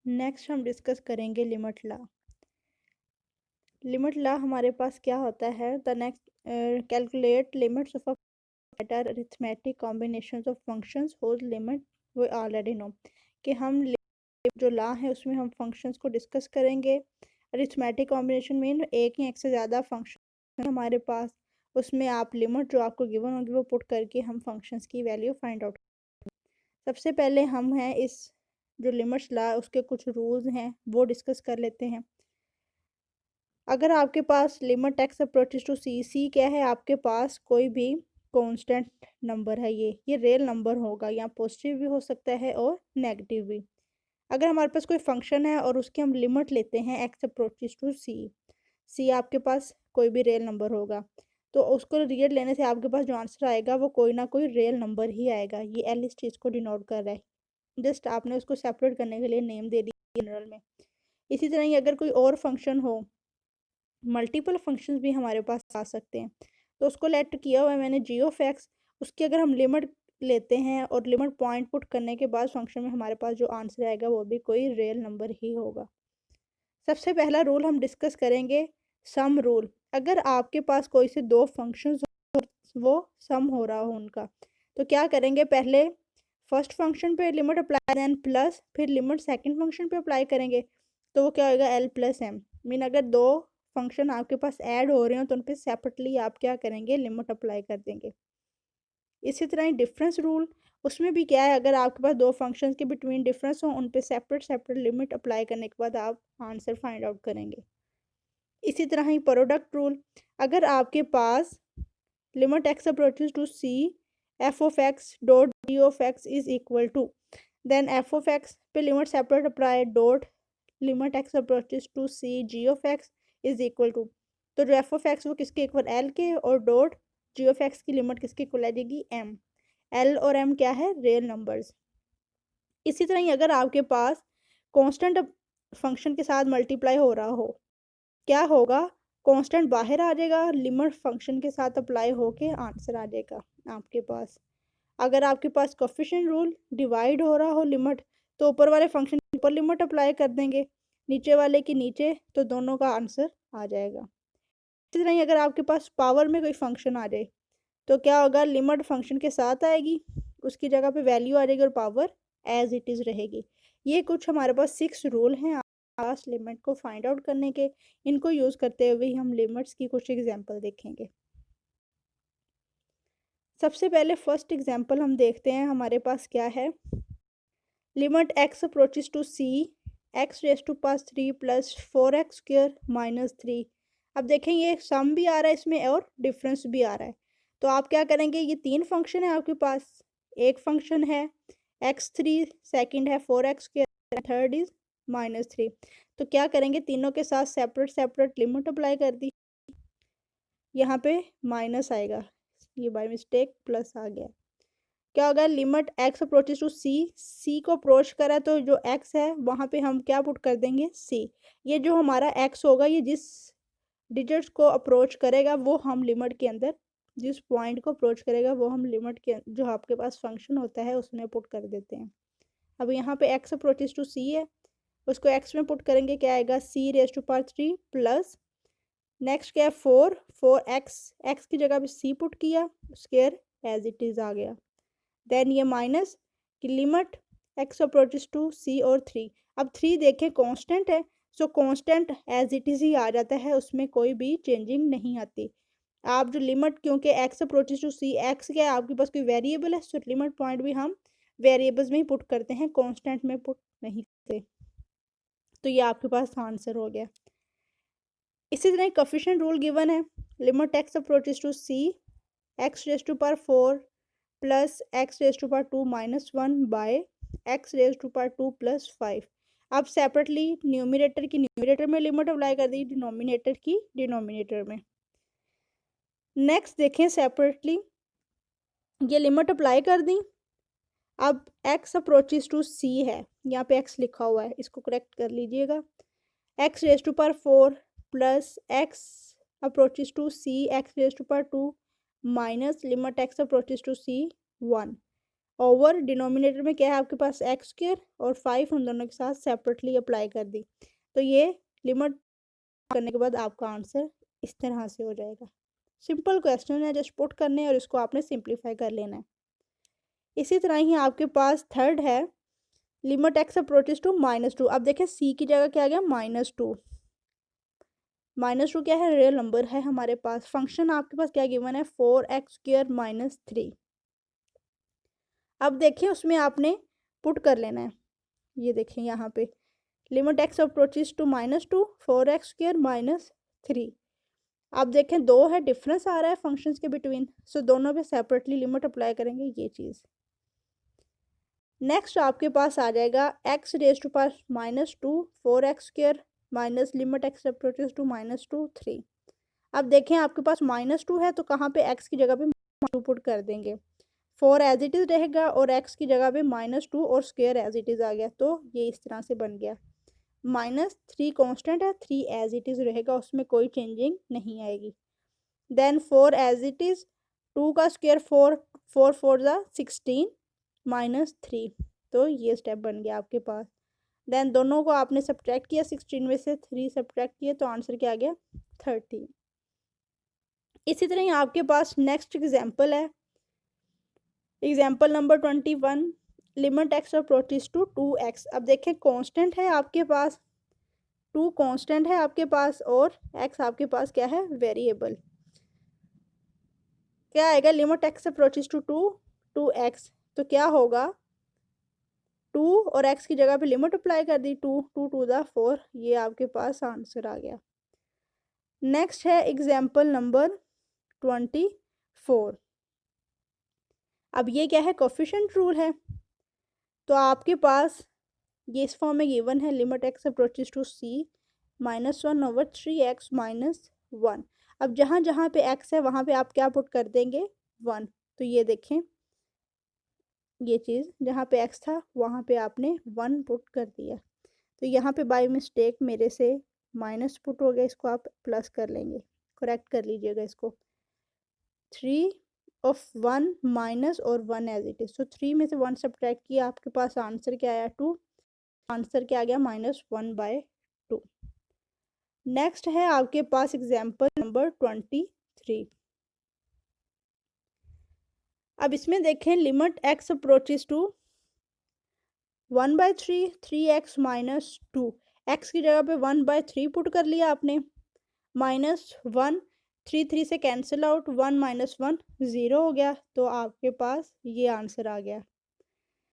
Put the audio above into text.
Next हम discuss करेंगे limit law. Limit law हमारे पास क्या होता है, the next calculate limits of a arithmetic combinations of functions whose limit we already know. कि हम जो लॉ है उसमें हम फंक्शंस को डिस्कस करेंगे। अरिथमेटिक कॉम्बिनेशन मीन एक या एक से ज़्यादा फंक्शन हमारे पास, उसमें आप लिमिट जो आपको गिवन होगी वो पुट करके हम फंक्शंस की वैल्यू फाइंड आउट। सबसे पहले हम हैं इस जो लिमिट्स लॉ उसके कुछ रूल्स हैं वो डिस्कस कर लेते हैं। अगर आपके पास लिमिट एक्स अप्रोचेस टू सी, सी क्या है, आपके पास कोई भी कांस्टेंट नंबर है, ये रियल नंबर होगा, या पॉजिटिव भी हो सकता है और नेगेटिव भी। अगर हमारे पास कोई फंक्शन है और उसकी हम लिमिट लेते हैं एक्स अप्रोचेस टू सी, सी आपके पास कोई भी रियल नंबर होगा, तो उसको रियल लेने से आपके पास जो आंसर आएगा वो कोई ना कोई रियल नंबर ही आएगा। ये एल इस चीज़ को डिनोट कर रहा है, जस्ट आपने उसको सेपरेट करने के लिए नेम दे दिया जनरल में। इसी तरह ही अगर कोई और फंक्शन हो, मल्टीपल फंक्शंस भी हमारे पास आ सकते हैं, तो उसको लेट किया हुआ है मैंने जी ऑफ एक्स। उसकी अगर हम लिमिट लेते हैं और लिमिट पॉइंट पुट करने के बाद फंक्शन में हमारे पास जो आंसर आएगा वो भी कोई रियल नंबर ही होगा। सबसे पहला रूल हम डिस्कस करेंगे सम रूल। अगर आपके पास कोई से दो फंक्शंस वो सम हो रहा हो उनका, तो क्या करेंगे, पहले फर्स्ट फंक्शन पे लिमिट अप्लाई देन प्लस, फिर लिमिट सेकंड फंक्शन पे अप्लाई करेंगे, तो वो क्या होगा एल प्लस एम। मीन अगर दो फंक्शन आपके पास ऐड हो रहे हो तो उन पे सेपरेटली आप क्या करेंगे, लिमिट अप्लाई कर देंगे। इसी तरह ही डिफरेंस रूल, उसमें भी क्या है, अगर आपके पास दो फंक्शंस के बिटवीन डिफरेंस हो उन पे सेपरेट सेपरेट लिमिट अप्लाई करने के बाद आप आंसर फाइंड आउट करेंगे। इसी तरह ही प्रोडक्ट रूल, अगर आपके पास limit x approaches to c f of x dot g of x is equal to, then f of x पे limit separate apply dot limit x approaches to c g of x is equal to, तो जो F of x वो किसके equal L के, और dot g of x की limit किसके equal आ जाएगी एम। एल और एम क्या है, रियल नंबर्स। इसी तरह ही अगर आपके पास कांस्टेंट फंक्शन के साथ मल्टीप्लाई हो रहा हो, क्या होगा, कांस्टेंट बाहर आ जाएगा, लिमिट फंक्शन के साथ अप्लाई होके आंसर आ जाएगा आपके पास। अगर आपके पास कोफिशिएंट रूल डिवाइड हो रहा हो लिमिट, तो ऊपर वाले फंक्शन के ऊपर लिमिट अप्लाई कर देंगे, नीचे वाले की नीचे, तो दोनों का आंसर आ जाएगा। इसी तरह ही अगर आपके पास पावर में कोई फंक्शन आ जाए, तो क्या होगा, लिमिट फंक्शन के साथ आएगी, उसकी जगह पे वैल्यू आ जाएगी और पावर एज इट इज़ रहेगी। ये कुछ हमारे पास 6 रूल हैं पास लिमिट को फाइंड आउट करने के। इनको यूज़ करते हुए हम लिमिट्स की कुछ एग्जांपल देखेंगे। सबसे पहले फर्स्ट एग्जांपल हम देखते हैं, हमारे पास क्या है, limit x approaches to c x raise to पास 3 प्लस 4x² माइनस 3। अब देखें ये सम भी आ रहा है इसमें और डिफरेंस भी आ रहा है, तो आप क्या करेंगे, ये तीन फंक्शन है आपके पास, एक फंक्शन है x3, सेकंड है 4x², थर्ड इज -3। तो क्या करेंगे, तीनों के साथ सेपरेट सेपरेट लिमिट अप्लाई कर दी, यहाँ पे माइनस आएगा, ये बाय मिस्टेक प्लस आ गया। क्या होगा, लिमिट एक्स अप्रोचेस टू सी, सी को अप्रोच करा तो जो एक्स है वहाँ पे हम क्या पुट कर देंगे, सी। ये जो हमारा एक्स होगा, ये जिस डिजिट्स को अप्रोच करेगा वो हम लिमिट के अंदर, जिस पॉइंट को अप्रोच करेगा वो हम लिमिट के जो आपके पास फंक्शन होता है उसमें पुट कर देते हैं। अब यहाँ पे एक्स अप्रोचेस टू सी है, उसको एक्स में पुट करेंगे, क्या आएगा, c raise to power 3 plus, next क्या है 4, 4x, एक्स की जगह पे सी पुट किया, स्क्वायर एज इट इज़ आ गया, देन ये माइनस की limit x approaches to c और 3। अब 3 देखें कांस्टेंट है, so constant as it is ही आ जाता है, उसमें कोई भी चेंजिंग नहीं आती। आप जो लिमिट, क्योंकि x approaches to c, x क्या है आपके पास कोई वेरिएबल है, सो लिमिट पॉइंट भी हम वेरिएबल्स में ही पुट करते हैं, कांस्टेंट में पुट नहीं करते। तो ये आपके पास आंसर हो गया। इसी तरह कोफिशिएंट रूल गिवन है, limit x approaches to c x raise to power 4 plus x raise to power 2 minus 1 by x raise to power 2 plus 5। अब सेपरेटली न्यूमिनेटर की न्यूमिनेटर में लिमिट अप्लाई कर दी, डिनोमिनेटर की डिनोमिनेटर में। Next देखें, separately ये लिमिट अप्लाई कर दी। अब एक्स अप्रोचेस टू सी है, यहाँ पे एक्स लिखा हुआ है, इसको करेक्ट कर लीजिएगा, x raise to power 4 plus x approaches to c x raise to power 2 minus limit x approaches to c 1। Over denominator में क्या है आपके पास एक्स स्क्वायर, और 5 उन दोनों के साथ सेपरेटली अप्लाई कर दी। तो ये लिमिट करने के बाद आपका आंसर इस तरह से हो जाएगा। सिंपल क्वेश्चन है, जस्ट पुट करने हैं और इसको आपने सिंप्लीफाई कर लेना है। इसी तरह ही आपके पास थर्ड है, लिमिट एक्स अप्रोचेस टू -2। अब देखें सी की जगह क्या आ गया -2। -2 क्या है, रियल नंबर है हमारे पास। फंक्शन आपके पास क्या गिवन है, 4x² - 3। अब देखिए उसमें आपने पुट कर लेना है। ये देखें यहाँ पे limit x approaches to -2, 4x² - 3। आप देखें दो है, डिफरेंस आ रहा है फंक्शंस के बिटवीन, सो दोनों पे सेपरेटली लिमिट अप्लाई करेंगे, ये चीज़। नेक्स्ट आपके पास आ जाएगा x⁻² -2, 4x² minus limit x approaches to -2, 3। अब देखें आपके पास -2 है तो कहाँ पे x की जगह पे -2 पुट कर देंगे। 4 एज इट इज़ रहेगा और x की जगह पे -2 और स्क्वायर एज इट इज़ आ गया, तो ये इस तरह से बन गया। -3 कांस्टेंट है, 3 एज इट इज़ रहेगा, उसमें कोई चेंजिंग नहीं आएगी। देन 4 एज इट इज़, 2 का स्क्वायर 4, 4 4 ज़ा 16 -3। तो ये स्टेप बन गया आपके पास। देन दोनों को आपने सब्ट्रैक्ट किया, 16 में से 3 सब्ट्रैक्ट किए तो आंसर क्या आ गया, 13। इसी तरह ही आपके पास नेक्स्ट एग्जाम्पल है, example number 21, limit x approaches to 2x। अब देखें कांस्टेंट है आपके पास, 2 कांस्टेंट है आपके पास और x आपके पास क्या है, वेरिएबल। क्या आएगा, limit x approaches to 2x, तो क्या होगा 2 और x की जगह पे लिमिट अप्लाई कर दी, 2 2 2 ज़ा 4, ये आपके पास आंसर आ गया। नेक्स्ट है एग्जाम्पल नंबर 24। अब ये क्या है, कोफिशिएंट रूल है, तो आपके पास ये इस फॉर्म में गिवन है, limit x approaches to c -1/3x - 1। अब जहाँ जहाँ पे x है वहाँ पे आप क्या पुट कर देंगे, 1। तो ये देखें ये चीज़, जहाँ पे x था वहाँ पे आपने 1 पुट कर दिया, तो यहाँ पे बाय मिस्टेक मेरे से माइनस पुट हो गया, इसको आप प्लस कर लेंगे, करेक्ट कर लीजिएगा इसको। 3 ऑफ 1 माइनस और 1 एज इट इज़, तो 3 में से 1 सब्ट्रैक्ट किया, आपके पास आंसर क्या आया, 2। आंसर क्या आ गया, -1/2। नेक्स्ट है आपके पास एग्जाम्पल नंबर 23। अब इसमें देखें, limit x approaches to 1/3, 3x - 2। एक्स की जगह पे 1/3 पुट कर लिया आपने, -1, 3 3 से कैंसिल आउट, 1 - 1 0 हो गया, तो आपके पास ये आंसर आ गया।